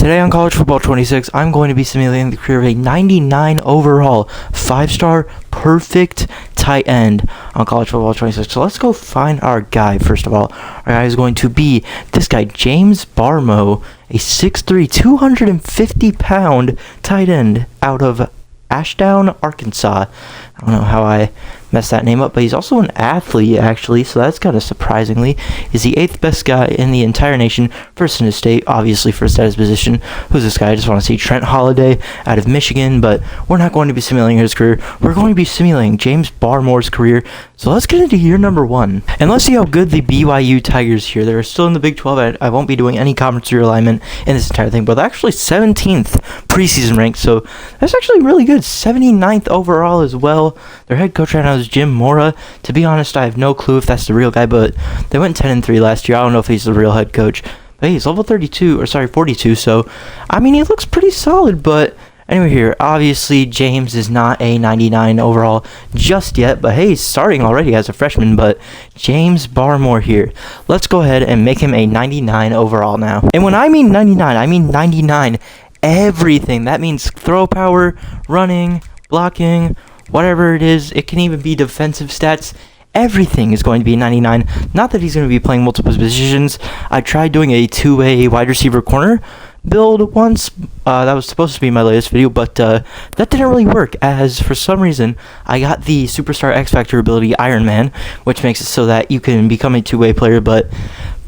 Today on College Football 26, I'm going to be simulating the career of a 99 overall, 5-star, perfect tight end on College Football 26. So let's go find our guy, first of all. Our guy is going to be this guy, James Barmo, a 6'3", 250-pound tight end out of Ashdown, Arkansas. I don't know how I messed that name up, but he's also an athlete, actually, so that's kind of surprisingly. He's the 8th best guy in the entire nation, first in his state, obviously first at his position. Who's this guy? I just want to see Trent Holiday out of Michigan, but we're not going to be simulating his career. We're going to be simulating James Barmore's career. So let's get into year number 1. And let's see how good the BYU Tigers here. They're still in the Big 12. I won't be doing any conference realignment in this entire thing, but they're actually 17th preseason ranked, so that's actually really good. 79th overall as well. Their head coach right now is Jim Mora. To be honest, I have no clue if that's the real guy, but they went 10-3 last year. I don't know if he's the real head coach. But hey, he's level 42, so I mean, he looks pretty solid. But anyway here, obviously James is not a 99 overall just yet, but hey, he's starting already as a freshman. But James Barmore here, let's go ahead and make him a 99 overall now. And when I mean 99, I mean 99 everything. That means throw power, running, blocking, whatever it is. It can even be defensive stats. Everything is going to be 99. Not that he's going to be playing multiple positions. I tried doing a two-way wide receiver corner build once. That was supposed to be my latest video, but that didn't really work, as for some reason I got the Superstar X Factor ability Iron Man, which makes it so that you can become a two-way player, but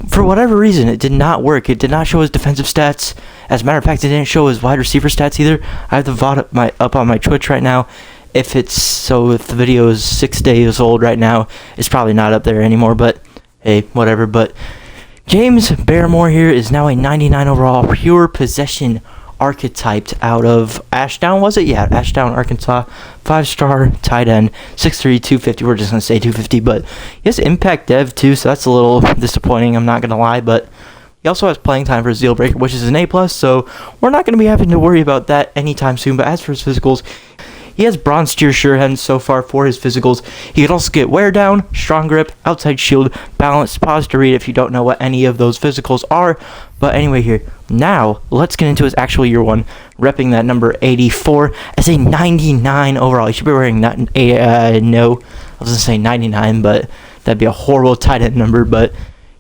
for whatever reason it did not work. It did not show his defensive stats. As a matter of fact, it didn't show his wide receiver stats either. I have the VOD up on my Twitch right now. If the video is 6 days old right now, it's probably not up there anymore, but hey, whatever. But James Barmore here is now a 99 overall, pure possession archetyped out of Ashdown, was it? Yeah, Ashdown, Arkansas, 5-star tight end, 6'3", 250. We're just going to say 250, but he has impact dev too, so that's a little disappointing, I'm not going to lie, but he also has playing time for his deal breaker, which is an A+, so we're not going to be having to worry about that anytime soon. But as for his physicals, he has bronze tier sure hands so far for his physicals. He could also get wear down, strong grip, outside shield, balance. Pause to read if you don't know what any of those physicals are. But anyway here, now let's get into his actual year 1, repping that number 84 as a 99 overall. He should be wearing no, I was going to say 99, but that'd be a horrible tight end number. But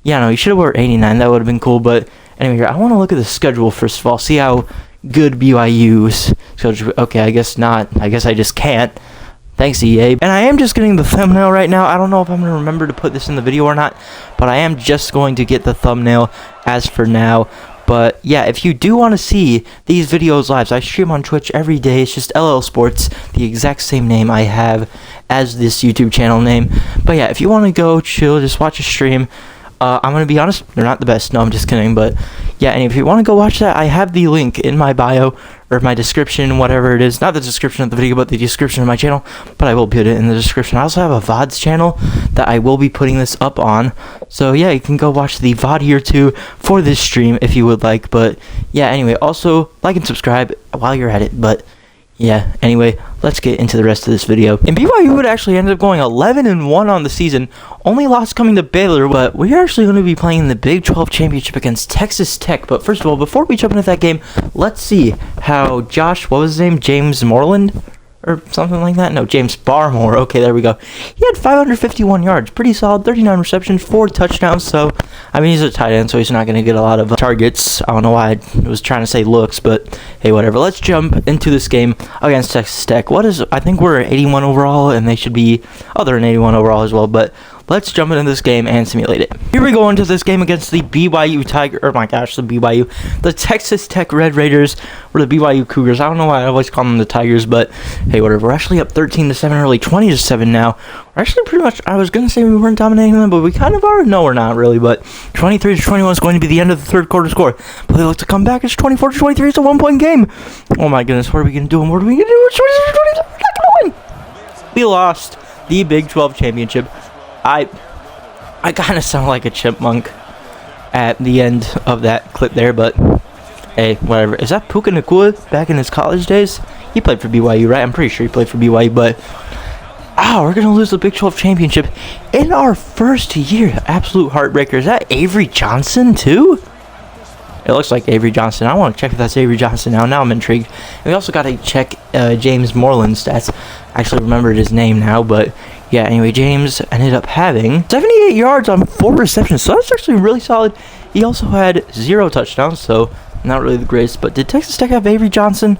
yeah, no, he should have worn 89. That would have been cool. But anyway here, I want to look at the schedule first of all, see how good BYU's schedule. Okay, I guess not. I guess I just can't. Thanks, EA. And I am just getting the thumbnail right now. I don't know if I'm going to remember to put this in the video or not, but I am just going to get the thumbnail as for now. But yeah, if you do want to see these videos live, so I stream on Twitch every day. It's just LL Sports, the exact same name I have as this YouTube channel name. But yeah, if you want to go chill, just watch a stream. I'm going to be honest, they're not the best. No, I'm just kidding. But yeah, and if you want to go watch that, I have the link in my bio or my description, whatever it is. Not the description of the video, but the description of my channel. But I will put it in the description. I also have a VODs channel that I will be putting this up on. So yeah, you can go watch the VOD year 2 for this stream if you would like. But yeah, anyway, also like and subscribe while you're at it. But yeah, anyway, let's get into the rest of this video. And BYU would actually end up going 11-1 on the season. Only loss coming to Baylor, but we're actually going to be playing the Big 12 championship against Texas Tech. But first of all, before we jump into that game, let's see how Josh, what was his name? James Moreland? Or something like that? No, James Barmore. Okay, there we go. He had 551 yards. Pretty solid. 39 receptions, 4 touchdowns. So, I mean, he's a tight end, so he's not going to get a lot of targets. I don't know why I was trying to say looks, but hey, whatever. Let's jump into this game against Texas Tech. I think we're 81 overall, and they should be, they're an 81 overall as well, but let's jump into this game and simulate it. Here we go into this game against the BYU the Texas Tech Red Raiders, or the BYU Cougars. I don't know why I always call them the Tigers, but hey, whatever. We're actually up 13-7, early 20-7 now. We're actually pretty much, I was going to say we weren't dominating them, but we kind of are. No, we're not really, but 23-21 is going to be the end of the third quarter score. But they look to come back. It's 24-23. It's a 1-point game. Oh my goodness, what are we going to do? And what are we going to do? We're not going to win. We lost the Big 12 championship. I kind of sound like a chipmunk at the end of that clip there, but hey, whatever. Is that Puka Nacua back in his college days? He played for BYU, right? I'm pretty sure he played for BYU, but we're going to lose the Big 12 championship in our first year. Absolute heartbreaker. Is that Avery Johnson, too? It looks like Avery Johnson. I want to check if that's Avery Johnson now. Now I'm intrigued. And we also got to check James Moreland's stats. I actually remembered his name now, but yeah, anyway, James ended up having 78 yards on 4 receptions, so that's actually really solid. He also had 0 touchdowns, so not really the greatest. But did Texas Tech have Avery Johnson?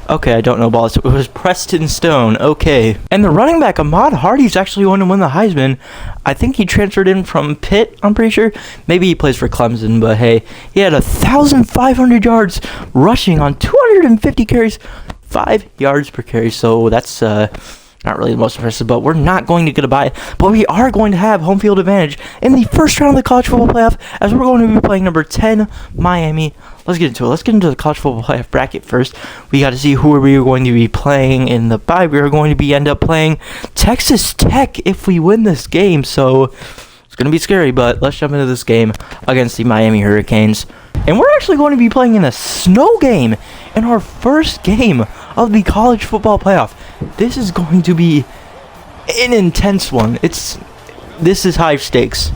Okay, I don't know balls. It was Preston Stone. Okay. And the running back, Ahmad Hardy's actually going to win the Heisman. I think he transferred in from Pitt, I'm pretty sure. Maybe he plays for Clemson, but hey, he had 1,500 yards rushing on 250 carries, 5 yards per carry. So that's not really the most impressive, but we're not going to get a bye. But we are going to have home field advantage in the first round of the college football playoff, as we're going to be playing number 10, Miami. Let's get into it. Let's get into the college football playoff bracket first. We got to see who we are going to be playing in the bye. We are going to end up playing Texas Tech if we win this game, so it's going to be scary, but let's jump into this game against the Miami Hurricanes. And we're actually going to be playing in a snow game in our first game of the college football playoff. This is going to be an intense one. This is high stakes.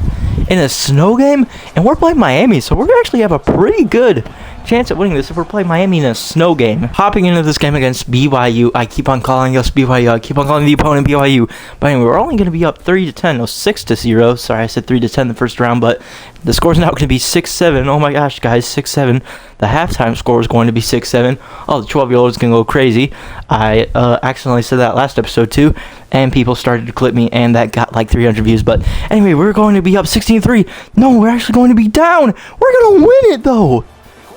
In a snow game, and we're playing Miami, so we're going to actually have a pretty good chance at winning this if we're playing Miami in a snow game. Hopping into this game against BYU, I keep on calling us BYU, I keep on calling the opponent BYU, but anyway, we're only going to be up 3-10, no, 6-0, sorry, I said 3-10 the first round, but the score's now going to be 6-7, oh my gosh, guys, 6-7, the halftime score is going to be 6-7, oh, the 12-year-old's going to go crazy. I accidentally said that last episode too, and people started to clip me, and that got like 300 views, but anyway, we're going to be up 16-3, no, we're actually going to be down, we're going to win it though.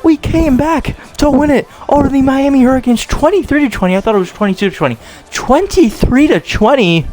We came back to win it over the Miami Hurricanes 23-20. I thought it was 22-20. 23-20.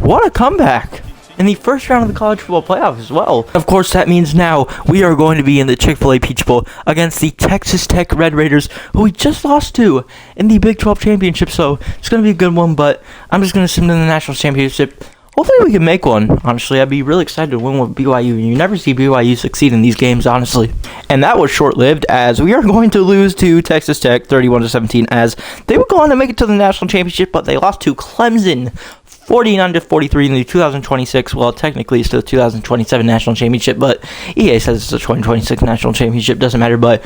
What a comeback. In the first round of the college football playoff as well. Of course, that means now we are going to be in the Chick-fil-A Peach Bowl against the Texas Tech Red Raiders, who we just lost to in the Big 12 Championship. So it's going to be a good one, but I'm just going to send them to the National Championship. Hopefully we can make one. Honestly, I'd be really excited to win with BYU. You never see BYU succeed in these games, honestly. And that was short-lived, as we are going to lose to Texas Tech 31-17, as they would go on to make it to the national championship, but they lost to Clemson 49-43 in the 2026. Well, technically it's the 2027 national championship, but EA says it's the 2026 national championship. Doesn't matter, but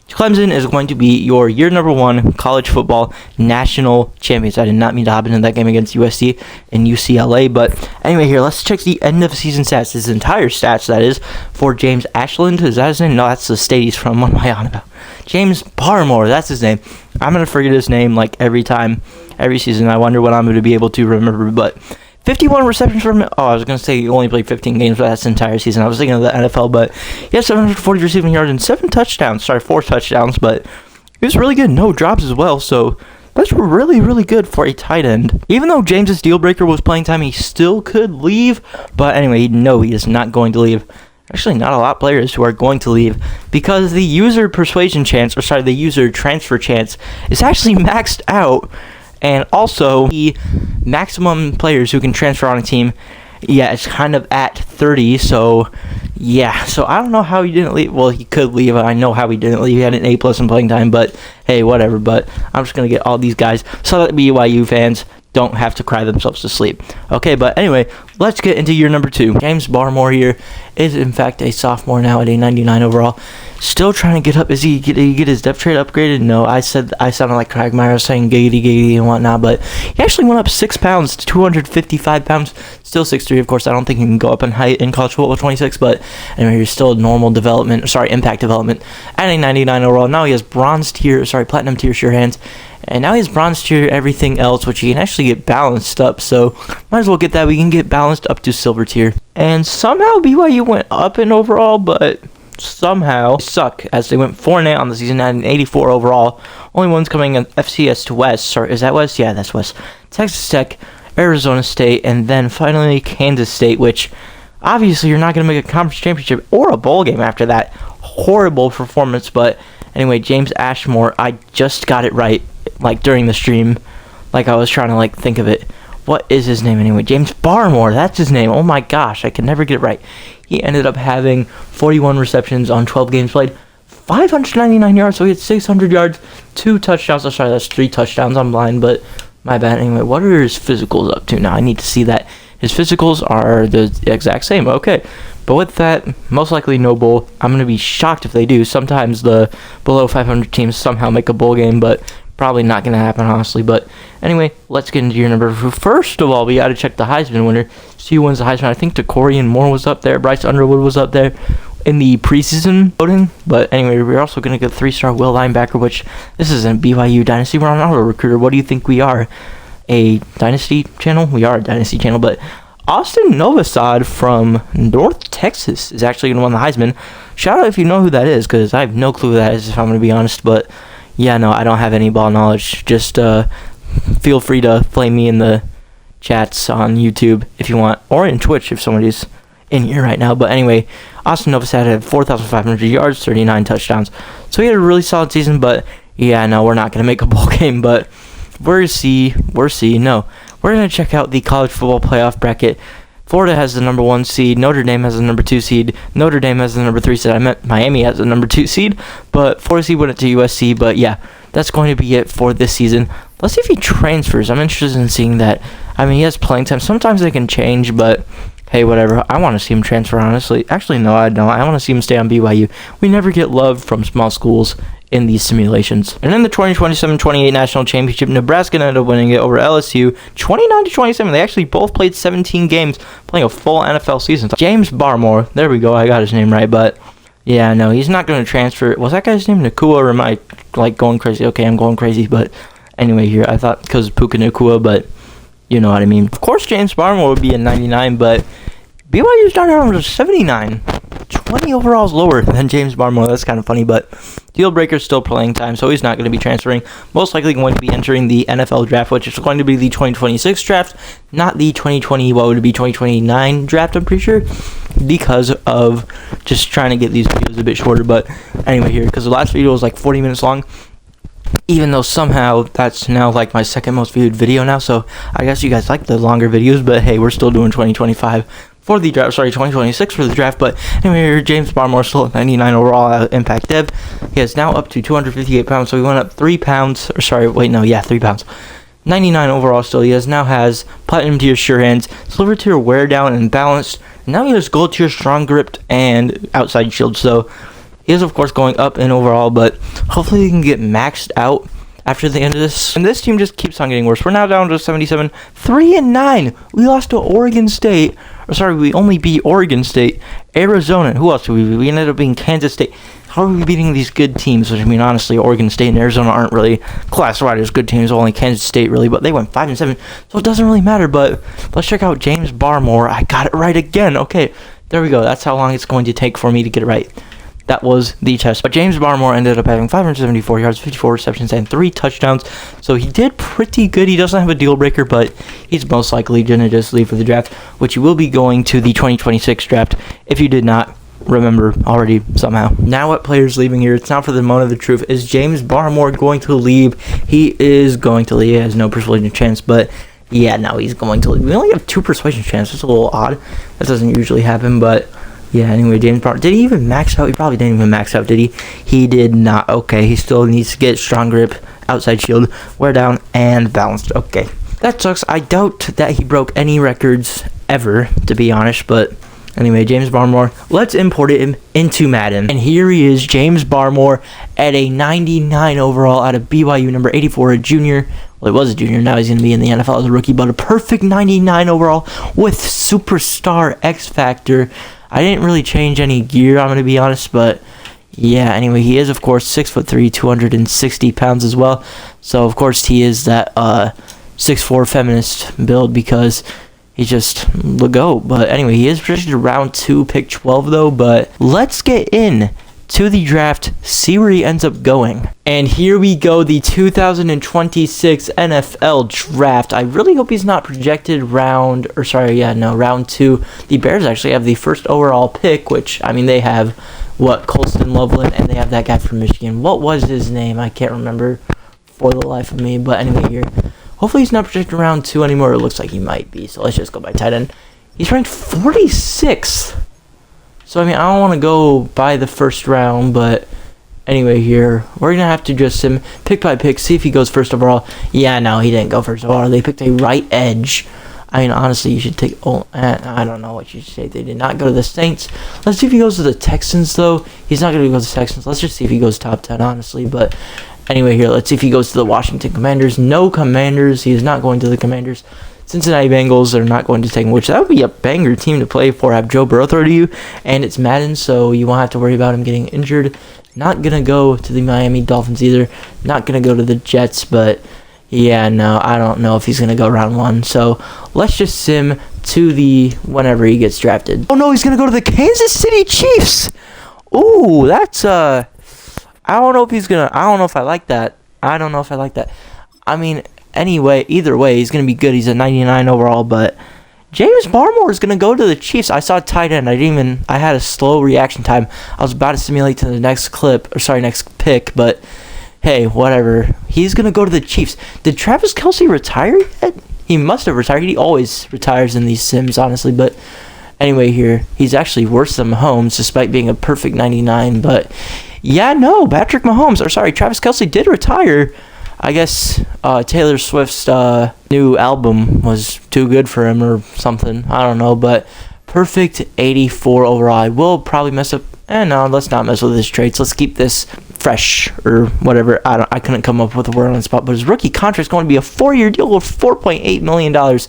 Clemson is going to be your year number 1 college football national champions. I did not mean to hop into that game against USC and UCLA, but anyway, here, let's check the end of season stats. His entire stats, that is, for James Ashland. Is that his name? No, that's the state he's from. What am I on about? James Barmore, that's his name. I'm going to forget his name like every time, every season. I wonder what I'm going to be able to remember, but 51 receptions from, I was going to say he only played 15 games, but that's the entire season. I was thinking of the NFL, but he has 740 receiving yards and 4 touchdowns, but he was really good. No drops as well, so that's really, really good for a tight end. Even though James's deal breaker was playing time, he still could leave, but anyway, no, he is not going to leave. Actually, not a lot of players who are going to leave, because the user persuasion chance, the user transfer chance is actually maxed out. And also, the maximum players who can transfer on a team, yeah, it's kind of at 30. So, yeah. So, I don't know how he didn't leave. Well, he could leave. I know how he didn't leave. He had an A+ in playing time. But, hey, whatever. But I'm just going to get all these guys so that BYU fans don't have to cry themselves to sleep. Okay, but anyway, let's get into year number 2. James Barmore here is, in fact, a sophomore now at a 99 overall. Still trying to get up. Did he get his depth chart upgraded? No, I sounded like Cragmire saying giggity and whatnot, but he actually went up 6 pounds to 255 pounds. Still 6'3". Of course, I don't think he can go up in height in college football 26, but anyway, he's still normal development, impact development at a 99 overall. Now he has platinum tier sure hands. And now he has bronze tier everything else, which he can actually get balanced up. So might as well get that. We can get balanced up to silver tier. And somehow BYU went up in overall, but somehow suck, as they went 4-8 on the season at an 84 overall. Only ones coming in FCS to West. Sorry, is that West? Yeah, that's West. Texas Tech, Arizona State, and then finally Kansas State, which obviously you're not going to make a conference championship or a bowl game after that horrible performance. But anyway, James Ashmore, I just got it right. Like during the stream, like I was trying to like think of it. What is his name anyway? James Barmore, that's his name. Oh my gosh, I can never get it right. He ended up having 41 receptions on 12 games played, 599 yards, so he had 600 yards, 2 touchdowns. Oh, sorry, that's 3 touchdowns. I'm blind, but my bad. Anyway, what are his physicals up to now? I need to see that. His physicals are the exact same. Okay. But with that, most likely no bowl. I'm going to be shocked if they do. Sometimes the below 500 teams somehow make a bowl game, but probably not going to happen, honestly. But anyway, let's get into your number 2. First of all, we got to check the Heisman winner. See who wins the Heisman. I think Decorian Moore was up there. Bryce Underwood was up there in the preseason voting. But anyway, we're also going to get 3-star Will linebacker, which this isn't BYU Dynasty. We're on Auto Recruiter. What do you think we are? A Dynasty channel? We are a Dynasty channel, but Austin Novosad from North Texas is actually going to win the Heisman. Shout out if you know who that is, because I have no clue who that is, if I'm going to be honest. But yeah, no, I don't have any ball knowledge. Just feel free to flame me in the chats on YouTube if you want, or in Twitch if somebody's in here right now. But anyway, Austin Novosad had 4,500 yards, 39 touchdowns. So he had a really solid season, but yeah, no, we're not going to make a bowl game. But we're C. No. We're going to check out the college football playoff bracket. Florida has the number 1 seed. Notre Dame has the number 2 seed. Notre Dame has the number 3 seed. I meant Miami has the number 2 seed. But 4 seed went to USC. But yeah, that's going to be it for this season. Let's see if he transfers. I'm interested in seeing that. I mean, he has playing time. Sometimes they can change, but hey, whatever. I want to see him transfer, honestly. Actually, no, I don't. I want to see him stay on BYU. We never get love from small schools in these simulations. And in the 2027-28 National Championship, Nebraska ended up winning it over LSU 29-27. They actually both played 17 games, playing a full NFL season. So James Barmore, there we go, I got his name right, but yeah, no, he's not going to transfer. Was that guy's name Nakua, or am I like going crazy? Okay, I'm going crazy, but anyway, here, I thought because Puka Nakua, but you know what I mean. Of course, James Barmore would be a 99, but BYU started out with 79. 20 overalls lower than James Barmore. That's kind of funny, but deal breaker's still playing time, so he's not going to be transferring. Most likely going to be entering the NFL draft, which is going to be the 2026 draft, not the 2029 draft, I'm pretty sure, because of just trying to get these videos a bit shorter. But anyway, here, because the last video was like 40 minutes long, even though somehow that's now like my second most viewed video now, so I guess you guys like the longer videos, but hey, we're still doing 2025 for the draft, 2026 for the draft. But anyway, James Barmore still at 99 overall at Impact Dev. He is now up to 258 pounds, so he went up 3 pounds, 3 pounds. 99 overall still. He now has Platinum Tier Sure Hands, Silver Tier Wear Down and Balanced. Now he has Gold Tier Strong Grip and Outside Shield, so he is of course going up in overall, but hopefully he can get maxed out after the end of this. And this team just keeps on getting worse. We're now down to 77, 3-9. We lost to Oregon State. We only beat Oregon State, Arizona. Who else did we beat? We ended up beating Kansas State. How are we beating these good teams? Which, I mean, honestly, Oregon State and Arizona aren't really classified as good teams. Only Kansas State, really. But they went 5-7, so it doesn't really matter. But let's check out James Barmore. I got it right again. Okay, there we go. That's how long it's going to take for me to get it right. That was the test. But James Barmore ended up having 574 yards, 54 receptions, and 3 touchdowns. So he did pretty good. He doesn't have a deal breaker, but he's most likely going to just leave for the draft, which he will be going to the 2026 draft if you did not remember already somehow. Now what players leaving here? It's not for the moment of the truth. Is James Barmore going to leave? He is going to leave. He has no persuasion chance, but yeah, no, he's going to leave. We only have 2 persuasion chances. That's a little odd. That doesn't usually happen, but yeah, anyway, James Barmore. Did he even max out? He probably didn't even max out, did he? He did not. Okay, he still needs to get Strong Grip, Outside Shield, Wear Down, and Balanced. Okay, that sucks. I doubt that he broke any records ever, to be honest, but anyway, James Barmore. Let's import him into Madden. And here he is, James Barmore, at a 99 overall out of BYU, number 84, a junior. Well, he was a junior. Now he's going to be in the NFL as a rookie, but a perfect 99 overall with Superstar X Factor. I didn't really change any gear, I'm going to be honest, but yeah, anyway, he is, of course, 6'3", 260 pounds as well. So, of course, he is that 6'4" feminist build because he's just the GOAT. But anyway, he is projected round 2, pick 12, though. But let's get in to the draft, see where he ends up going. And here we go, the 2026 NFL draft. I really hope he's not projected round 2. The Bears actually have the first overall pick, which, I mean, they have, Colston Loveland, and they have that guy from Michigan. What was his name? I can't remember for the life of me, but anyway, here. Hopefully he's not projected round 2 anymore. It looks like he might be, so let's just go by tight end. He's ranked 46th. So, I mean, I don't want to go by the first round, but anyway, here, we're going to have to just pick by pick, see if he goes first overall. Yeah, no, he didn't go first overall. They picked a right edge I mean, honestly, you should take. Oh, I don't know what you should say. They did not go to the Saints. Let's see if he goes to the Texans, though. He's not going to go to the Texans. Let's just see if he goes top 10, honestly. But anyway, here, let's see if he goes to the Washington Commanders. No Commanders. He is not going to the Commanders. Cincinnati Bengals are not going to take him, which that would be a banger team to play for. Have Joe Burrow throw to you, and it's Madden, so you won't have to worry about him getting injured. Not going to go to the Miami Dolphins either. Not going to go to the Jets, but yeah, no, I don't know if he's going to go round 1. So let's just sim to the whenever he gets drafted. Oh, no, he's going to go to the Kansas City Chiefs. Ooh, that's, I don't know if he's going to, I don't know if I like that. I mean, anyway, either way, he's going to be good. He's a 99 overall, but James Barmore is going to go to the Chiefs. I saw tight end. I had a slow reaction time. I was about to simulate to the next next pick, but hey, whatever. He's going to go to the Chiefs. Did Travis Kelce retire yet? He must have retired. He always retires in these sims, honestly, but anyway, here, he's actually worse than Mahomes, despite being a perfect 99, but yeah, no, Travis Kelce did retire. I guess Taylor Swift's new album was too good for him or something. I don't know, but perfect 84 overall. I will probably mess up. No, let's not mess with his traits. Let's keep this fresh or whatever. I couldn't come up with a word on the spot, but his rookie contract is going to be a 4-year deal with $4.8 million. Kind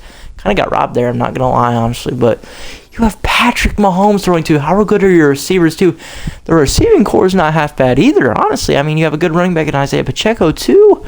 of got robbed there, I'm not going to lie, honestly, but you have Patrick Mahomes throwing to. How good are your receivers, too? The receiving core is not half bad either, honestly. I mean, you have a good running back in Isaiah Pacheco, too.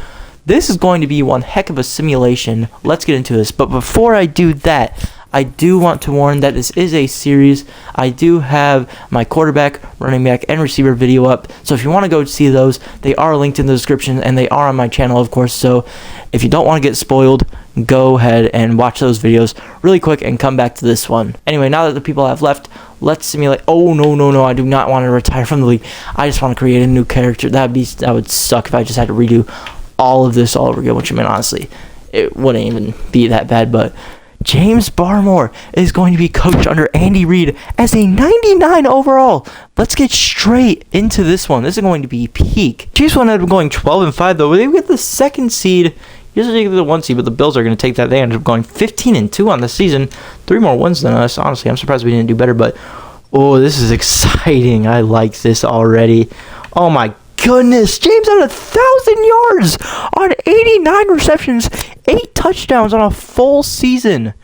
This is going to be one heck of a simulation. Let's get into this. But before I do that, I do want to warn that this is a series. I do have my quarterback, running back, and receiver video up. So if you want to go see those, they are linked in the description, and they are on my channel, of course. So if you don't want to get spoiled, go ahead and watch those videos really quick and come back to this one. Anyway, now that the people have left, let's simulate. Oh, no. I do not want to retire from the league. I just want to create a new character. That would suck if I just had to redo all of this all over again, which, I mean, honestly, it wouldn't even be that bad, but James Barmore is going to be coached under Andy Reid as a 99 overall. Let's get straight into this one. This is going to be peak. Chiefs ended up going 12-5, though. They get the 2nd seed. Usually they get the 1 seed, but the Bills are going to take that. They ended up going 15-2 on the season. 3 more wins than us. Honestly, I'm surprised we didn't do better, but oh, this is exciting. I like this already. Oh, my goodness, James had 1,000 yards on 89 receptions, 8 touchdowns on a full season.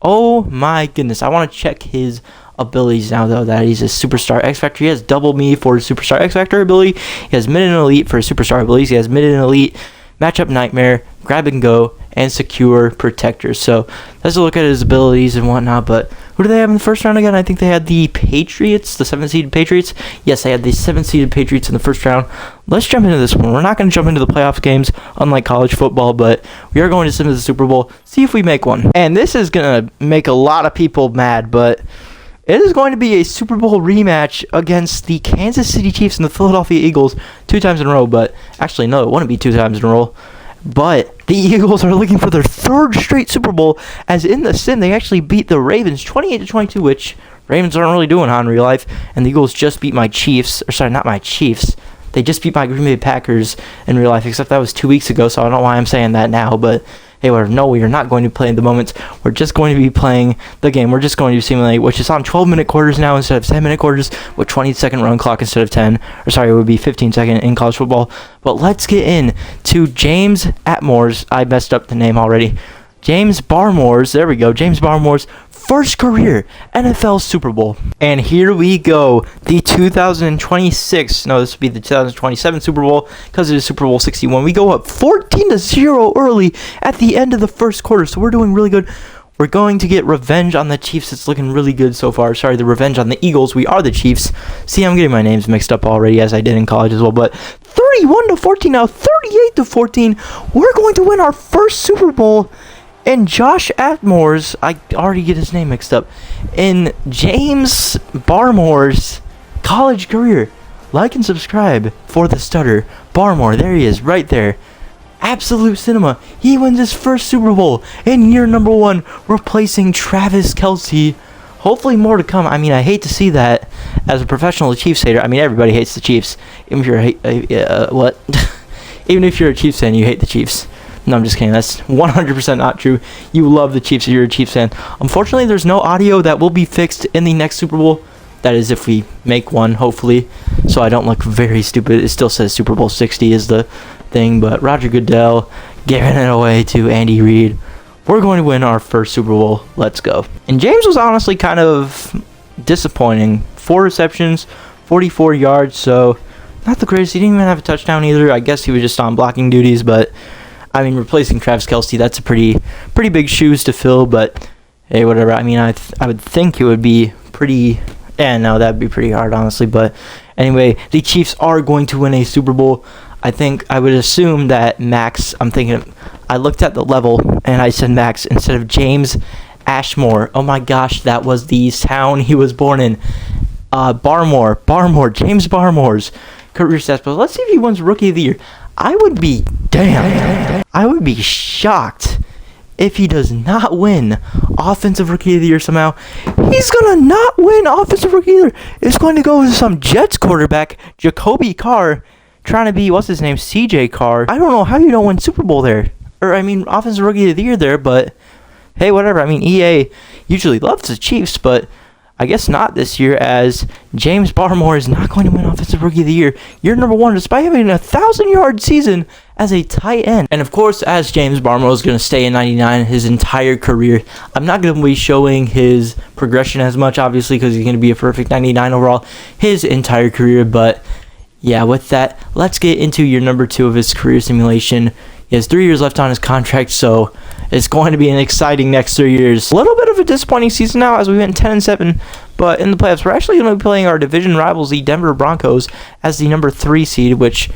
Oh my goodness, I want to check his abilities now, though, that he's a superstar X Factor. He has double me for his superstar X Factor ability. He has mid and elite for his superstar abilities. He has mid and elite, matchup nightmare, grab and go, and secure protector. So let's look at his abilities and whatnot. But who do they have in the first round again? I think they had the Patriots, the 7th-seeded Patriots. Yes, they had the 7th-seeded Patriots in the first round. Let's jump into this one. We're not going to jump into the playoff games, unlike college football, but we are going to sim to the Super Bowl, see if we make one. And this is going to make a lot of people mad, but it is going to be a Super Bowl rematch against the Kansas City Chiefs and the Philadelphia Eagles 2 times in a row. But actually, no, it wouldn't be 2 times in a row. But the Eagles are looking for their 3rd straight Super Bowl, as in the sim, they actually beat the Ravens 28-22, which Ravens aren't really doing in real life. And the Eagles just beat my Chiefs, or sorry, not my Chiefs. They just beat my Green Bay Packers in real life, except that was 2 weeks ago, so I don't know why I'm saying that now, but hey, whatever. No, we are not going to play in the moments. We're just going to be playing the game. We're just going to simulate, which is on 12-minute quarters now instead of 10-minute quarters, with 20-second run clock instead of 10. Or sorry, it would be 15-second in college football. But let's get in to James Atmore's. I messed up the name already. James Barmore's. There we go. James Barmore's first career NFL Super Bowl. And here we go. The 2026. No, this would be the 2027 Super Bowl because it is Super Bowl 61. We go up 14-0 early at the end of the first quarter. So we're doing really good. We're going to get revenge on the Chiefs. It's looking really good so far. Sorry, the revenge on the Eagles. We are the Chiefs. See, I'm getting my names mixed up already, as I did in college as well. But 31-14 now, 38-14. We're going to win our first Super Bowl. And Josh Atmore's, I already get his name mixed up, in James Barmore's college career. Like and subscribe for the stutter. Barmore, there he is, right there. Absolute cinema. He wins his first Super Bowl in year number 1, replacing Travis Kelce. Hopefully more to come. I mean, I hate to see that as a professional Chiefs hater. I mean, everybody hates the Chiefs. Even if you're even if you're a Chiefs fan, you hate the Chiefs. No, I'm just kidding. That's 100% not true. You love the Chiefs if you're a Chiefs fan. Unfortunately, there's no audio that will be fixed in the next Super Bowl. That is if we make one, hopefully. So I don't look very stupid. It still says Super Bowl 60 is the thing. But Roger Goodell giving it away to Andy Reid. We're going to win our first Super Bowl. Let's go. And James was honestly kind of disappointing. 4 receptions, 44 yards. So not the greatest. He didn't even have a touchdown either. I guess he was just on blocking duties. But I mean, replacing Travis Kelce, that's a pretty big shoes to fill. But hey, whatever. I mean, I would think it would be pretty. Yeah, no, that'd be pretty hard, honestly. But anyway, the Chiefs are going to win a Super Bowl. I would assume that Max. I looked at the level and I said Max instead of James Ashmore. Oh my gosh, that was the town he was born in. Barmore, James Barmore's career stats. But let's see if he wins Rookie of the Year. I would be I would be shocked if he does not win Offensive Rookie of the Year somehow. He's gonna not win Offensive Rookie of the Year. It's going to go to some Jets quarterback, Jacoby Carr, trying to be, what's his name, CJ Carr. I don't know how you don't win Super Bowl there. Or, I mean, Offensive Rookie of the Year there, but hey, whatever. I mean, EA usually loves the Chiefs, but I guess not this year, as James Barmore is not going to win Offensive Rookie of the Year. Year number 1, despite having a 1,000-yard season as a tight end. And of course, as James Barmore is going to stay in 99 his entire career, I'm not going to be showing his progression as much, obviously, because he's going to be a perfect 99 overall his entire career. But yeah, with that, let's get into year number 2 of his career simulation. He has 3 years left on his contract, so it's going to be an exciting next 3 years. A little bit of a disappointing season now as we went 10-7, but in the playoffs, we're actually going to be playing our division rivals, the Denver Broncos, as the number 3 seed, which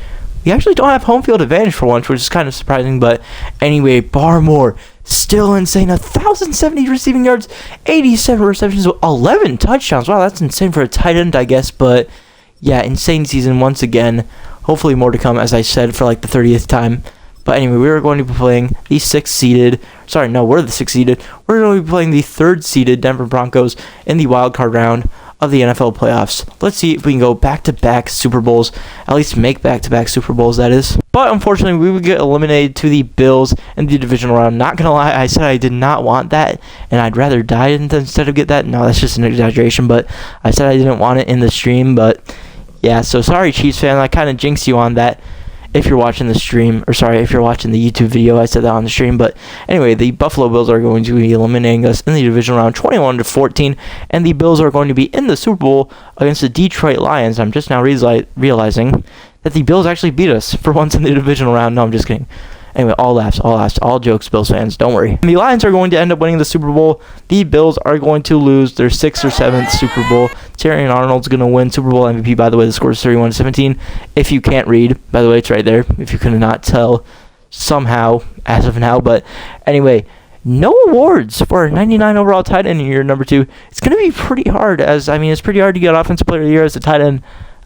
we actually don't have home field advantage for once, which is kind of surprising. But anyway, Barmore, still insane. 1,070 receiving yards, 87 receptions, 11 touchdowns. Wow, that's insane for a tight end, I guess. But yeah, insane season once again. Hopefully more to come, as I said, for like the 30th time. But anyway, we are going to be playing the 6th seeded. Sorry, no, we're the 6th seeded. We're going to be playing the 3rd seeded Denver Broncos in the wild card round of the NFL playoffs. Let's see if we can go back-to-back Super Bowls. At least make back-to-back Super Bowls, that is. But unfortunately, we would get eliminated to the Bills in the divisional round. Not going to lie, I said I did not want that, and I'd rather die instead of get that. No, that's just an exaggeration, but I said I didn't want it in the stream. But yeah, so sorry, Chiefs fan. I kind of jinxed you on that. If you're watching the stream, or sorry, if you're watching the YouTube video, I said that on the stream. But anyway, the Buffalo Bills are going to be eliminating us in the division round 21-14, and the Bills are going to be in the Super Bowl against the Detroit Lions. I'm just now realizing that the Bills actually beat us for once in the divisional round. No, I'm just kidding. Anyway, all laughs, all jokes, Bills fans. Don't worry. And the Lions are going to end up winning the Super Bowl. The Bills are going to lose their 6th or 7th Super Bowl. Terrion Arnold's going to win Super Bowl MVP. By the way, the score is 31-17. If you can't read, by the way, it's right there. If you could not tell somehow as of now. But anyway, no awards for a 99 overall tight end in year number 2. It's going to be pretty hard, it's pretty hard to get Offensive Player of the Year as a tight end.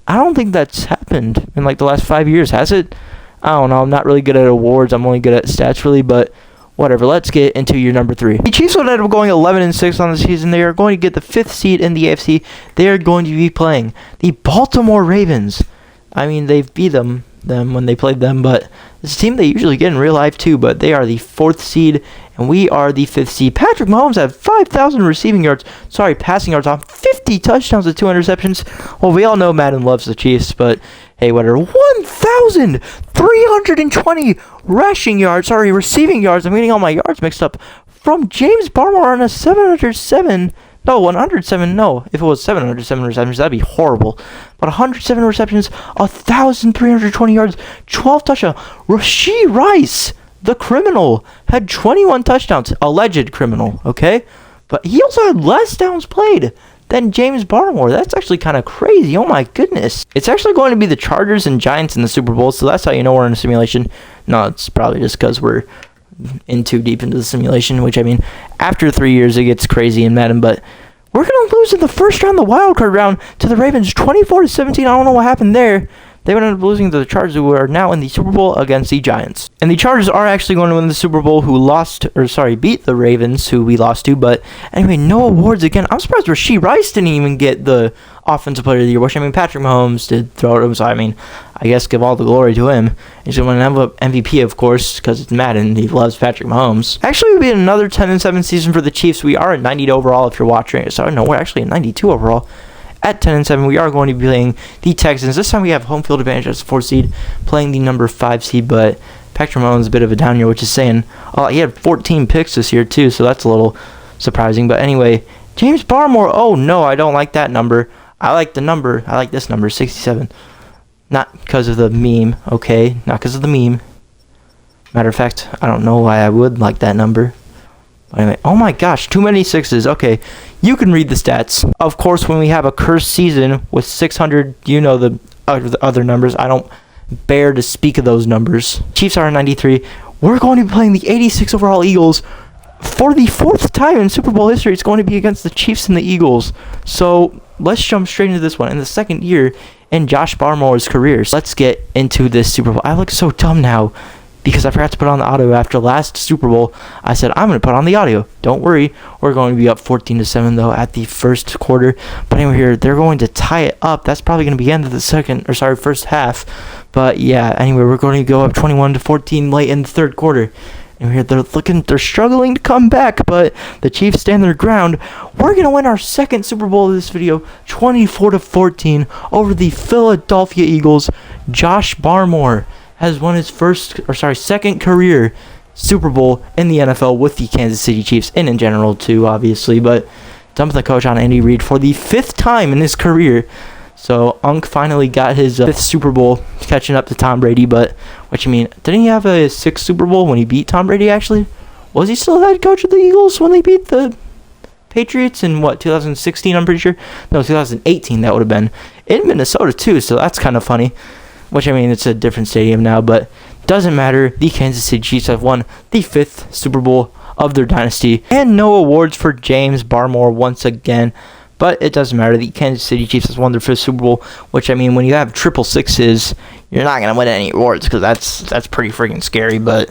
I don't think that's happened in like the last 5 years, has it? I don't know. I'm not really good at awards. I'm only good at stats, really, but whatever. Let's get into year number 3. The Chiefs will end up going 11-6 on the season. They are going to get the 5th seed in the AFC. They are going to be playing the Baltimore Ravens. I mean, they've beat them when they played them, but it's a team they usually get in real life too. But they are the 4th seed, and we are the 5th seed. Patrick Mahomes had 5,000 passing yards on 50 touchdowns with 2 interceptions. Well, we all know Madden loves the Chiefs, but hey, whatever. 1,320 receiving yards. I'm getting all my yards mixed up. From James Barmore on a 107. No. If it was 707 receptions, that'd be horrible. But 107 receptions, 1,320 yards, 12 touchdowns. Rashee Rice, the criminal, had 21 touchdowns. Alleged criminal, okay? But he also had less downs played than James Barmore. That's actually kind of crazy. Oh my goodness. It's actually going to be the Chargers and Giants in the Super Bowl, so that's how you know we're in a simulation. No, it's probably just because we're in too deep into the simulation, which, I mean, after 3 years it gets crazy in Madden, but we're going to lose in the first round, the wild card round, to the Ravens 24-17. I don't know what happened there. they would end up losing to the Chargers, who are now in the Super Bowl against the Giants. And the Chargers are actually going to win the Super Bowl, beat the Ravens, who we lost to. But anyway, no awards again. I'm surprised Rashee Rice didn't even get the Offensive Player of the Year, which, I mean, Patrick Mahomes did throw it. So, I mean, I guess give all the glory to him. He's going to win an MVP, of course, because it's Madden. He loves Patrick Mahomes. Actually, it would be another 10-7 season for the Chiefs. We are at 90 overall if you're watching. So, no, we're actually at 92 overall. At 10-7, we are going to be playing the Texans. This time we have home field advantage as a 4 seed, playing the number 5 seed, but Patrick Mahomes is a bit of a down year, which is saying, he had 14 picks this year, too, so that's a little surprising. But anyway, James Barmore, oh, no, I don't like that number. I like this number, 67. Not because of the meme, okay? Not because of the meme. Matter of fact, I don't know why I would like that number. But anyway, oh my gosh, too many sixes. Okay, you can read the stats. Of course, when we have a cursed season with 600, you know the other numbers. I don't bear to speak of those numbers. Chiefs are 93. We're going to be playing the 86 overall Eagles. For the 4th time in Super Bowl history, it's going to be against the Chiefs and the Eagles. So let's jump straight into this one. In the second year in Josh Barmore's career. So let's get into this Super Bowl. I look so dumb now because I forgot to put on the audio after last Super Bowl. I said I'm going to put on the audio. Don't worry. We're going to be up 14-7 though at the first quarter. But anyway, here they're going to tie it up. That's probably going to be the end of the first half. But yeah, anyway, we're going to go up 21-14 late in the third quarter. And here they're struggling to come back, but the Chiefs stand their ground. We're going to win our second Super Bowl of this video, 24-14 over the Philadelphia Eagles. Josh Barmore has won his second career Super Bowl in the NFL with the Kansas City Chiefs, and in general too, obviously, but done with the coach on Andy Reid for the 5th time in his career. So Unc finally got his 5th Super Bowl, catching up to Tom Brady. But what you mean? Didn't he have a 6th Super Bowl when he beat Tom Brady? Actually, was he still the head coach of the Eagles when they beat the Patriots in 2016? I'm pretty sure. No, 2018. That would have been in Minnesota too. So that's kind of funny. Which, I mean, it's a different stadium now, but doesn't matter. The Kansas City Chiefs have won the 5th Super Bowl of their dynasty, and no awards for James Barmore once again. But it doesn't matter. The Kansas City Chiefs has won their 5th Super Bowl, which, I mean, when you have triple sixes, you're not going to win any awards because that's pretty freaking scary, but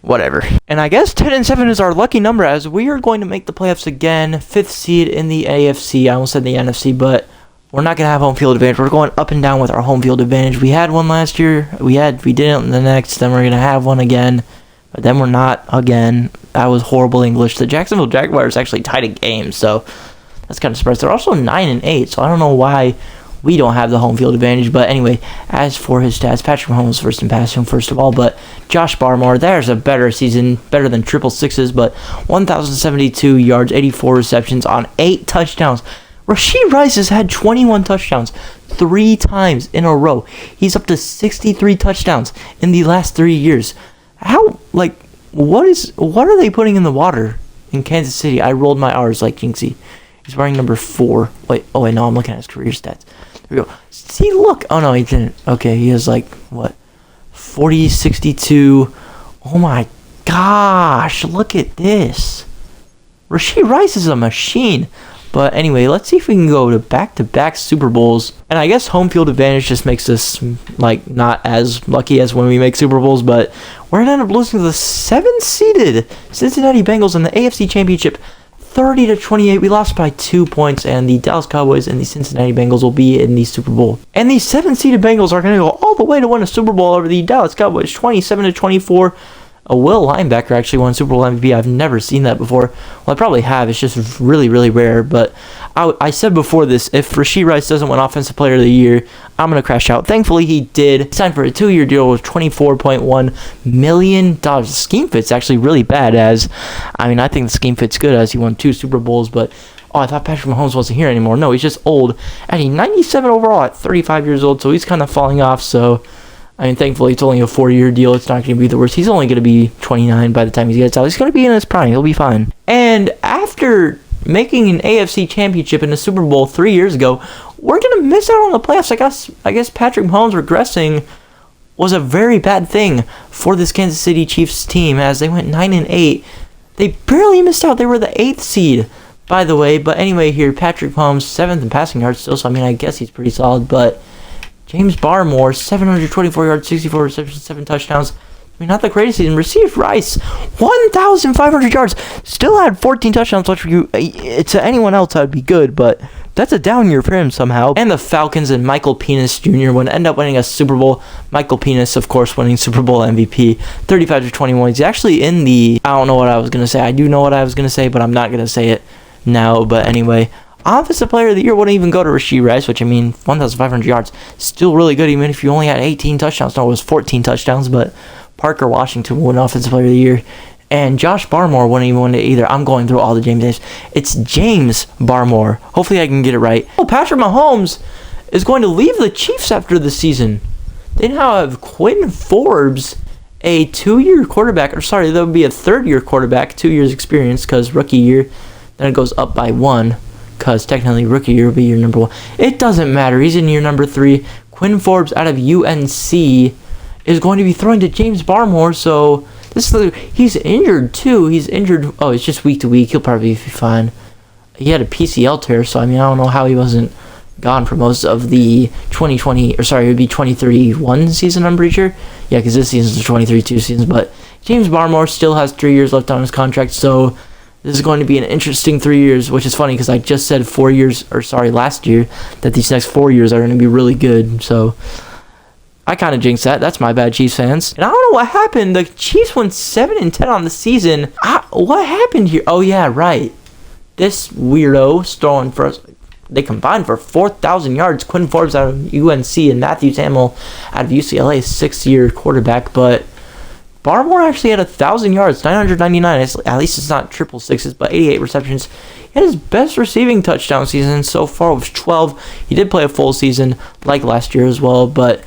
whatever. And I guess 10-7 is our lucky number as we are going to make the playoffs again. 5th seed in the AFC. I almost said the NFC, but we're not going to have home field advantage. We're going up and down with our home field advantage. We had one last year. We didn't the next. Then we're going to have one again. But then we're not again. That was horrible English. The Jacksonville Jaguars actually tied a game, so that's kind of surprising. They're also 9-8, so I don't know why we don't have the home field advantage. But anyway, as for his stats, Patrick Mahomes first in passing, first of all. But Josh Barmore, there's a better season, better than triple sixes, but 1,072 yards, 84 receptions on 8 touchdowns. Rashee Rice has had 21 touchdowns 3 times in a row. He's up to 63 touchdowns in the last 3 years. What are they putting in the water in Kansas City? I rolled my R's like Jinxie. He's wearing number 4. Wait, no, I'm looking at his career stats. There we go. See, look. Oh, no, he didn't. Okay, he has 40, 62. Oh, my gosh. Look at this. Rashee Rice is a machine. But anyway, let's see if we can go to back-to-back Super Bowls. And I guess home field advantage just makes us, not as lucky as when we make Super Bowls. But we're going to end up losing to the 7th-seeded Cincinnati Bengals in the AFC Championship, 30-28. We lost by 2 points, and the Dallas Cowboys and the Cincinnati Bengals will be in the Super Bowl. And the 7th-seeded Bengals are going to go all the way to win a Super Bowl over the Dallas Cowboys, 27-24. A Will linebacker actually won Super Bowl MVP. I've never seen that before. Well, I probably have. It's just really, really rare. But I said before this, if Rashee Rice doesn't win Offensive Player of the Year, I'm going to crash out. Thankfully, he did. He signed for a 2-year deal with $24.1 million. The scheme fit's actually really bad I think the scheme fit's good as he won 2 Super Bowls. But, I thought Patrick Mahomes wasn't here anymore. No, he's just old. And he's 97 overall at 35 years old, so he's kind of falling off. So thankfully, it's only a 4-year deal. It's not going to be the worst. He's only going to be 29 by the time he gets out. He's going to be in his prime. He'll be fine. And after making an AFC championship in a Super Bowl 3 years ago, we're going to miss out on the playoffs. I guess Patrick Mahomes regressing was a very bad thing for this Kansas City Chiefs team as they went 9-8. They barely missed out. They were the 8th seed, by the way. But anyway, here, Patrick Mahomes, 7th in passing yards still. So, I guess he's pretty solid. But James Barmore, 724 yards, 64 receptions, 7 touchdowns. I mean, not the greatest season. Received Rice, 1,500 yards. Still had 14 touchdowns, which to anyone else that would be good, but that's a down year for him somehow. And the Falcons and Michael Penix Jr. would end up winning a Super Bowl. Michael Penix, of course, winning Super Bowl MVP, 35-21. He's actually in the, I don't know what I was going to say. I do know what I was going to say, but I'm not going to say it now. But anyway, Offensive Player of the Year wouldn't even go to Rashee Rice, which, I mean, 1,500 yards. Still really good, even if you only had 18 touchdowns. No, it was 14 touchdowns, but Parker Washington won Offensive Player of the Year. And Josh Barmore wouldn't even win it either. I'm going through all the James names. It's James Barmore. Hopefully I can get it right. Oh, Patrick Mahomes is going to leave the Chiefs after the season. They now have Quinn Forbes, a 2-year quarterback. Or sorry, that would be a 3rd-year quarterback, 2 years experience because rookie year. Then it goes up by 1 because technically rookie year would be year number 1. It doesn't matter. He's in year number 3. Quinn Forbes out of UNC is going to be throwing to James Barmore, so he's injured too. He's injured. Oh, it's just week to week. He'll probably be fine. He had a PCL tear, so I mean, I don't know how he wasn't gone for most of the 2020, or sorry, it would be 2031 season, I'm pretty sure. Yeah, because this season's the 2032 season, but James Barmore still has 3 years left on his contract, so this is going to be an interesting 3 years, which is funny because I just said 4 years, or sorry, last year, that these next 4 years are going to be really good, so I kind of jinxed that. That's my bad, Chiefs fans. And I don't know what happened. The Chiefs went 7-10 on the season. What happened here? Oh, yeah, right. This weirdo throwing for us. They combined for 4,000 yards. Quinn Forbes out of UNC and Matthew Samuel out of UCLA, 6th-year quarterback. But Barmore actually had 1,000 yards, 999. At least it's not triple sixes, but 88 receptions. He had his best receiving touchdown season so far with 12. He did play a full season like last year as well, but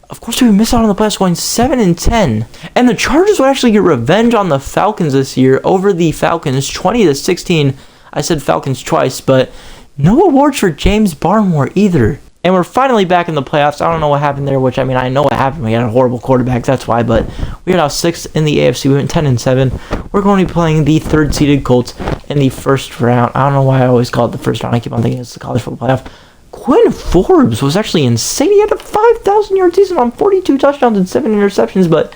of course, we missed out on the playoffs going 7-10. And the Chargers would actually get revenge on the Falcons this year over the Falcons, 20-16. I said Falcons twice, but no awards for James Barmore either. And we're finally back in the playoffs. I don't know what happened there, which, I mean, I know what happened. We had a horrible quarterback, that's why. But we are now 6th in the AFC. We went 10-7. We're going to be playing the 3rd-seeded Colts in the first round. I don't know why I always call it the first round. I keep on thinking it's the college football playoff. Quinn Forbes was actually insane. He had a 5,000-yard season on 42 touchdowns and 7 interceptions, but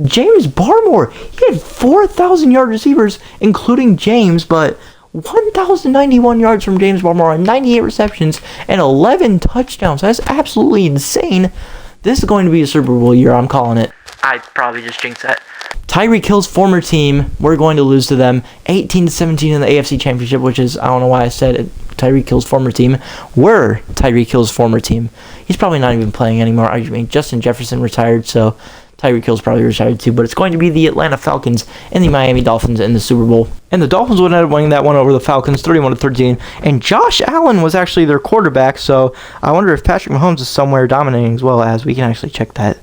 James Barmore, he had 4,000-yard receivers, including James, but 1,091 yards from James Barmore on 98 receptions and 11 touchdowns. That's absolutely insane. This is going to be a Super Bowl year. I'm calling it. I probably just jinxed that. Tyreek Hill's former team, we're going to lose to them 18-17 in the AFC Championship, which is, I don't know why I said it. Tyreek Hill's former team. We're Tyreek Hill's former team. He's probably not even playing anymore. I mean, Justin Jefferson retired, so Tyreek Hill's probably retired too. But it's going to be the Atlanta Falcons and the Miami Dolphins in the Super Bowl. And the Dolphins would end up winning that one over the Falcons, 31-13. And Josh Allen was actually their quarterback, so I wonder if Patrick Mahomes is somewhere dominating as well, as we can actually check that.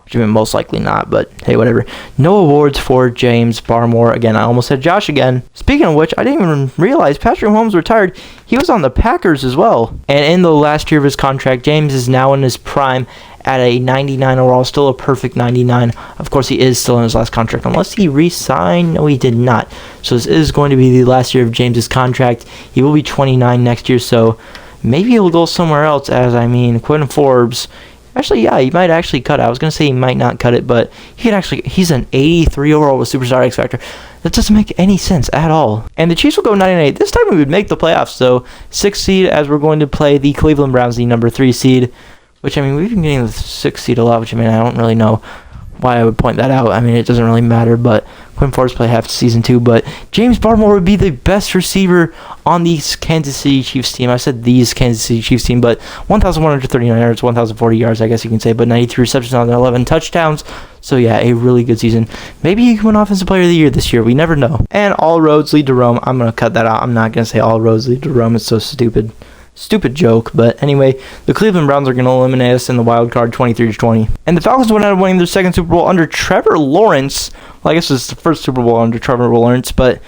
Which I mean, most likely not, but hey, whatever. No awards for James Barmore. Again, I almost said Josh again. Speaking of which, I didn't even realize Patrick Mahomes retired. He was on the Packers as well. And in the last year of his contract, James is now in his prime at a 99 overall, still a perfect 99. Of course, he is still in his last contract, unless he re-signed. No, he did not. So this is going to be the last year of James's contract. He will be 29 next year, so maybe he'll go somewhere else, as I mean, Quinn Forbes. Actually, yeah, he might actually cut it. I was going to say he might not cut it, but he's an 83 overall with Superstar X Factor. That doesn't make any sense at all. And the Chiefs will go 9-8. This time we would make the playoffs, so 6th seed, as we're going to play the Cleveland Browns, the number 3 seed, which, I mean, we've been getting the 6th seed a lot, which, I mean, I don't really know why I would point that out. I mean, it doesn't really matter, but Quinn Forbes played half the season too. But James Barmore would be the best receiver on the Kansas City Chiefs team. I said these Kansas City Chiefs team, but 1,139 yards, 1,040 yards, I guess you can say, but 93 receptions on 11 touchdowns. So yeah, a really good season. Maybe he can win Offensive Player of the Year this year. We never know. And all roads lead to Rome. I'm going to cut that out. I'm not going to say all roads lead to Rome. It's so stupid. Stupid joke, but anyway, the Cleveland Browns are going to eliminate us in the wild card 23-20. And the Falcons went out of winning their 2nd Super Bowl under Trevor Lawrence. Well, I guess it's the 1st Super Bowl under Trevor Lawrence, but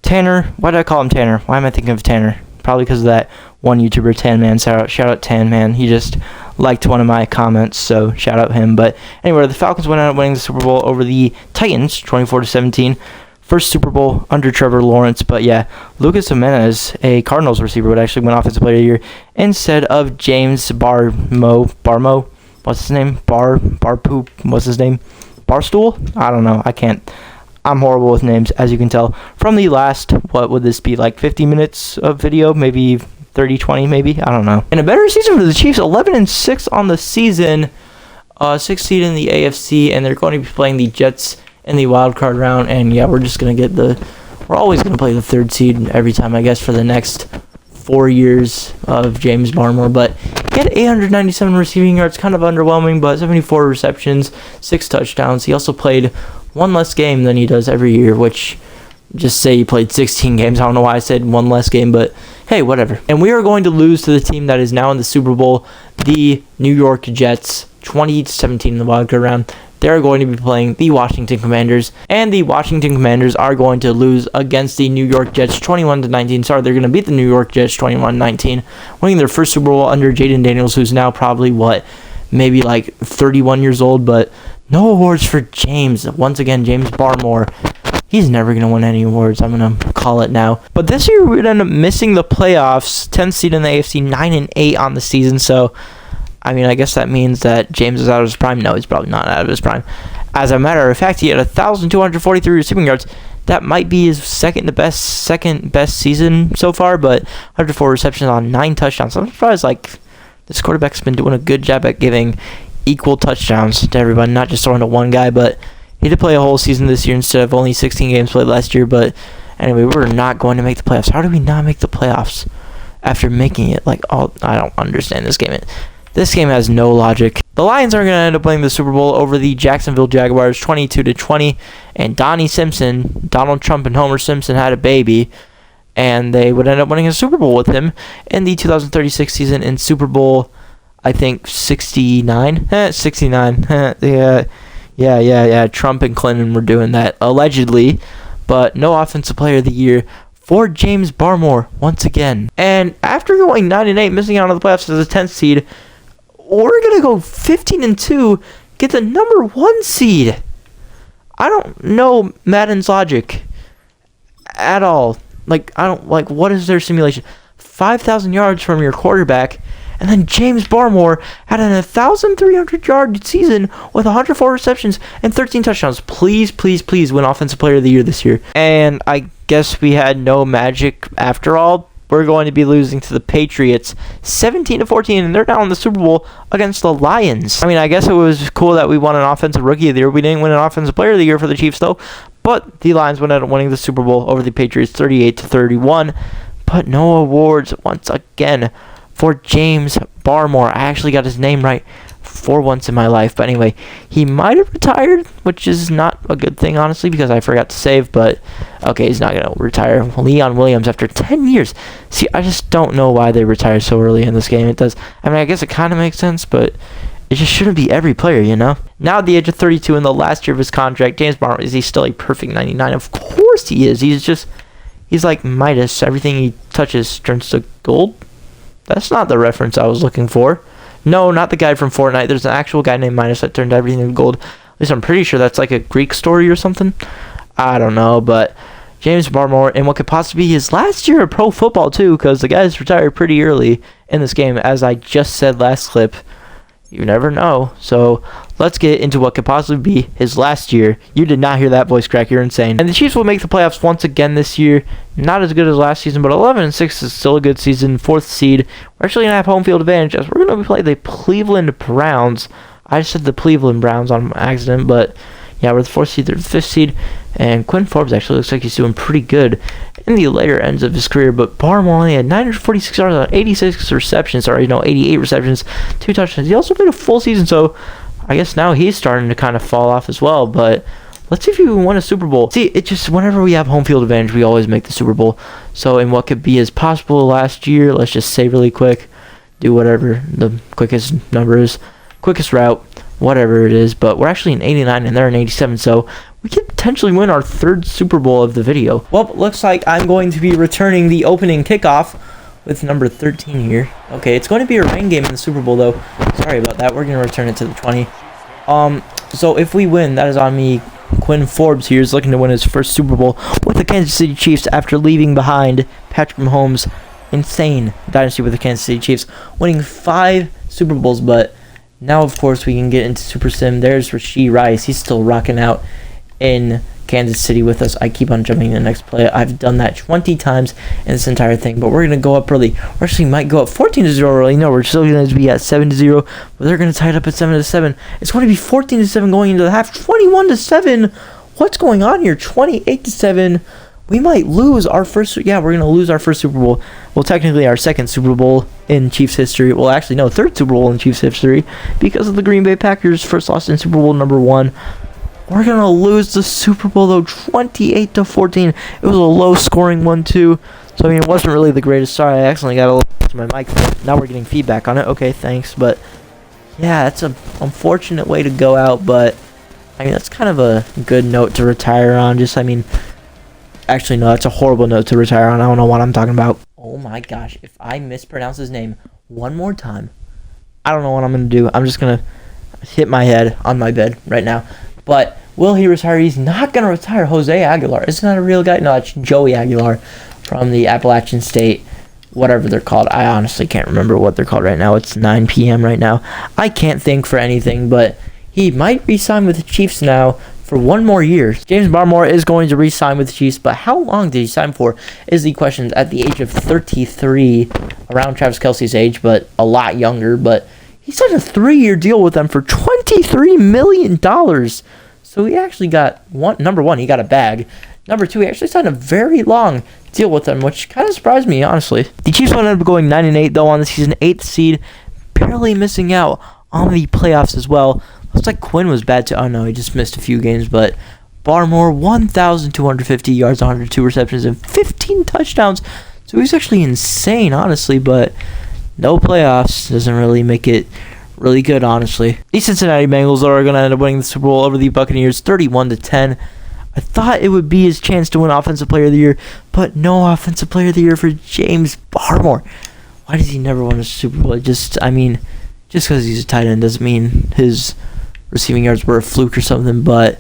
Tanner, why did I call him Tanner? Why am I thinking of Tanner? Probably because of that one YouTuber, Tan Man. Shout out Tan Man. He just liked one of my comments, so shout out him. But anyway, the Falcons went out winning the Super Bowl over the Titans, 24-17. First Super Bowl under Trevor Lawrence. But yeah, Lucas Jimenez, a Cardinals receiver, would actually win Offensive Player of the Year instead of James Barmo. What's his name? Barpoop. What's his name? Barstool? I don't know. I'm horrible with names, as you can tell. From the last, what would this be, like 50 minutes of video? Maybe 30, 20, maybe? I don't know. And a better season for the Chiefs, 11-6 on the season. 6th seed in the AFC, and they're going to be playing the Jets in the wild card round. And yeah, we're always going to play the 3rd seed every time, I guess, for the next 4 years of James Barmore. But he had 897 receiving yards, kind of underwhelming, but 74 receptions, 6 touchdowns. He also played one less game than he does every year, which, just say he played 16 games. I don't know why I said one less game, but hey, whatever. And we are going to lose to the team that is now in the Super Bowl, the New York Jets, 20-17 in the wild card round. They're going to be playing the Washington Commanders, and the Washington Commanders are going to lose against the New York Jets 21-19. Sorry, they're going to beat the New York Jets 21-19, winning their first Super Bowl under Jaden Daniels, who's now probably, maybe like 31 years old, but no awards for James. Once again, James Barmore. He's never going to win any awards. I'm going to call it now. But this year, we would end up missing the playoffs. 10th seed in the AFC, 9-8 on the season. So, I mean, I guess that means that James is out of his prime. No, he's probably not out of his prime. As a matter of fact, he had 1,243 receiving yards. That might be his second best season so far, but 104 receptions on 9 touchdowns. I'm surprised, this quarterback's been doing a good job at giving equal touchdowns to everybody, not just throwing to one guy. But he did play a whole season this year instead of only 16 games played last year. But anyway, we're not going to make the playoffs. How do we not make the playoffs after making it? I don't understand this game. This game has no logic. The Lions are going to end up winning the Super Bowl over the Jacksonville Jaguars 22-20. And Donald Trump and Homer Simpson had a baby, and they would end up winning a Super Bowl with him in the 2036 season in Super Bowl, I think, 69? 69. Yeah. Trump and Clinton were doing that, allegedly. But no Offensive Player of the Year for James Barmore once again. And after going 9-8, missing out on the playoffs as a 10th seed, we're going to go 15-2, get the number 1 seed. I don't know Madden's logic at all. What is their simulation? 5,000 yards from your quarterback, and then James Barmore had an 1,300-yard season with 104 receptions and 13 touchdowns. Please win Offensive Player of the Year this year. And I guess we had no magic after all. We're going to be losing to the Patriots 17-14, and they're now in the Super Bowl against the Lions. I mean, I guess it was cool that we won an Offensive Rookie of the Year. We didn't win an Offensive Player of the Year for the Chiefs, though. But the Lions would end up winning the Super Bowl over the Patriots 38-31. But no awards once again for James Barmore. I actually got his name right for once in my life. But anyway, he might have retired, which is not a good thing, honestly, because I forgot to save. But okay, he's not going to retire. Leon Williams, after 10 years. See, I just don't know why they retired so early in this game. It does. I mean, I guess it kind of makes sense, but it just shouldn't be every player, you know? Now at the age of 32, in the last year of his contract, James Barmore, is he still a perfect 99? Of course he is. He's like Midas. Everything he touches turns to gold. That's not the reference I was looking for. No, not the guy from Fortnite. There's an actual guy named Midas that turned everything to gold. At least I'm pretty sure that's like a Greek story or something. I don't know, but James Barmore in what could possibly be his last year of pro football too, because the guy's retired pretty early in this game, as I just said last clip. You never know. So let's get into what could possibly be his last year. You did not hear that voice crack. You're insane. And the Chiefs will make the playoffs once again this year. Not as good as last season, but 11-6 is still a good season. 4th seed. We're actually going to have home field advantage, as we're going to be playing the Cleveland Browns. I just said the Cleveland Browns on accident, but yeah, we're the 4th seed. They're the 5th seed. And Quinn Forbes actually looks like he's doing pretty good in the later ends of his career. But Barmore only had 946 yards on 86 receptions. 88 receptions, 2 touchdowns. He also played a full season, so I guess now he's starting to kind of fall off as well. But let's see if he can win a Super Bowl. See, it just, whenever we have home field advantage, we always make the Super Bowl. So in what could be as possible last year, let's just say really quick, do whatever the quickest number is, quickest route, whatever it is. But we're actually in 89 and they're in 87, so we could potentially win our 3rd Super Bowl of the video. Well, looks like I'm going to be returning the opening kickoff with number 13 here. Okay, it's going to be a rain game in the Super Bowl, though. Sorry about that. We're going to return it to the 20. So if we win, that is on me Quinn Forbes here is looking to win his first Super Bowl with the Kansas City Chiefs after leaving behind Patrick Mahomes' insane dynasty with the Kansas City Chiefs, winning 5 Super Bowls. But now, of course, we can get into Super Sim. There's Rashee Rice. He's still rocking out in Kansas City with us. I keep on jumping to the next play. I've done that 20 times in this entire thing, but we're going to go up early. We actually might go up 14-0 early. No, we're still going to be at 7-0, but they're going to tie it up at 7-7. It's going to be 14-7 going into the half. 21-7. What's going on here? 28-7. We might lose our first. Yeah, we're going to lose our first Super Bowl. Well, technically our second Super Bowl in Chiefs history. Well, actually, no, third Super Bowl in Chiefs history because of the Green Bay Packers' first loss in Super Bowl number 1. We're going to lose the Super Bowl, though, 28-14. It was a low-scoring one, too. So, I mean, it wasn't really the greatest. Sorry, I accidentally got a little to my mic. Now we're getting feedback on it. Okay, thanks. But, yeah, it's an unfortunate way to go out. But, I mean, that's kind of a good note to retire on. Actually, no, that's a horrible note to retire on. I don't know what I'm talking about. Oh, my gosh. If I mispronounce his name one more time, I don't know what I'm going to do. I'm just going to hit my head on my bed right now. But will he retire? He's not going to retire. Jose Aguilar. Isn't that a real guy? No, it's Joey Aguilar from the Appalachian State, whatever they're called. I honestly can't remember what they're called right now. It's 9 p.m. right now. I can't think for anything, but he might re-sign with the Chiefs now for 1 more year. James Barmore is going to re-sign with the Chiefs, but how long did he sign for is the question. At the age of 33, around Travis Kelce's age, but a lot younger, but he signed a 3-year deal with them for $23 million. So he actually got, number one, he got a bag. Number 2, he actually signed a very long deal with them, which kind of surprised me, honestly. The Chiefs ended up going 9-8, though, on the season, 8th seed, barely missing out on the playoffs as well. Looks like Quinn was bad, too. Oh, no, he just missed a few games, but Barmore, 1,250 yards, 102 receptions, and 15 touchdowns. So he's actually insane, honestly, but no playoffs doesn't really make it really good, honestly. The Cincinnati Bengals are going to end up winning the Super Bowl over the Buccaneers 31-10. I thought it would be his chance to win Offensive Player of the Year, but no Offensive Player of the Year for James Barmore. Why does he never win a Super Bowl? Just because he's a tight end doesn't mean his receiving yards were a fluke or something, but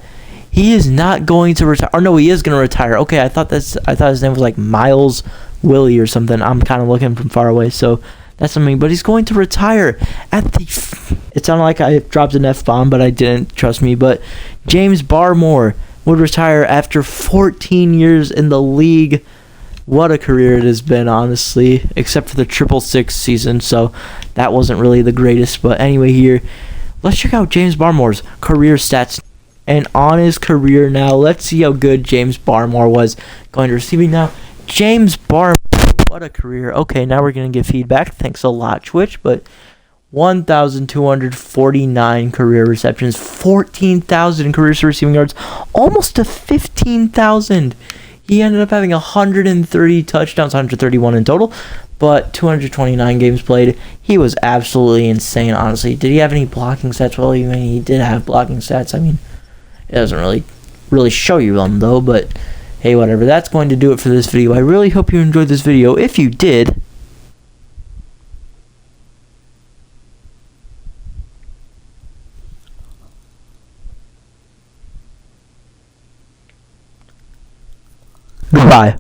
he is not going to retire. Or no, he is going to retire. Okay, I thought his name was like Miles Willie or something. I'm kind of looking from far away, so that's something. But he's going to retire at the... It sounded like I dropped an F-bomb, but I didn't. Trust me. But James Barmore would retire after 14 years in the league. What a career it has been, honestly, except for the 666 season, so that wasn't really the greatest. But anyway, here, let's check out James Barmore's career stats. And on his career now, let's see how good James Barmore was going to receiving now. James Barmore, what a career. Okay, now we're going to get feedback. Thanks a lot, Twitch. But 1,249 career receptions, 14,000 career receiving yards, almost to 15,000. He ended up having 130 touchdowns, 131 in total, but 229 games played. He was absolutely insane, honestly. Did he have any blocking stats? Well, I mean, he did have blocking stats. I mean, it doesn't really show you them, though, but hey, whatever. That's going to do it for this video. I really hope you enjoyed this video. If you did, goodbye.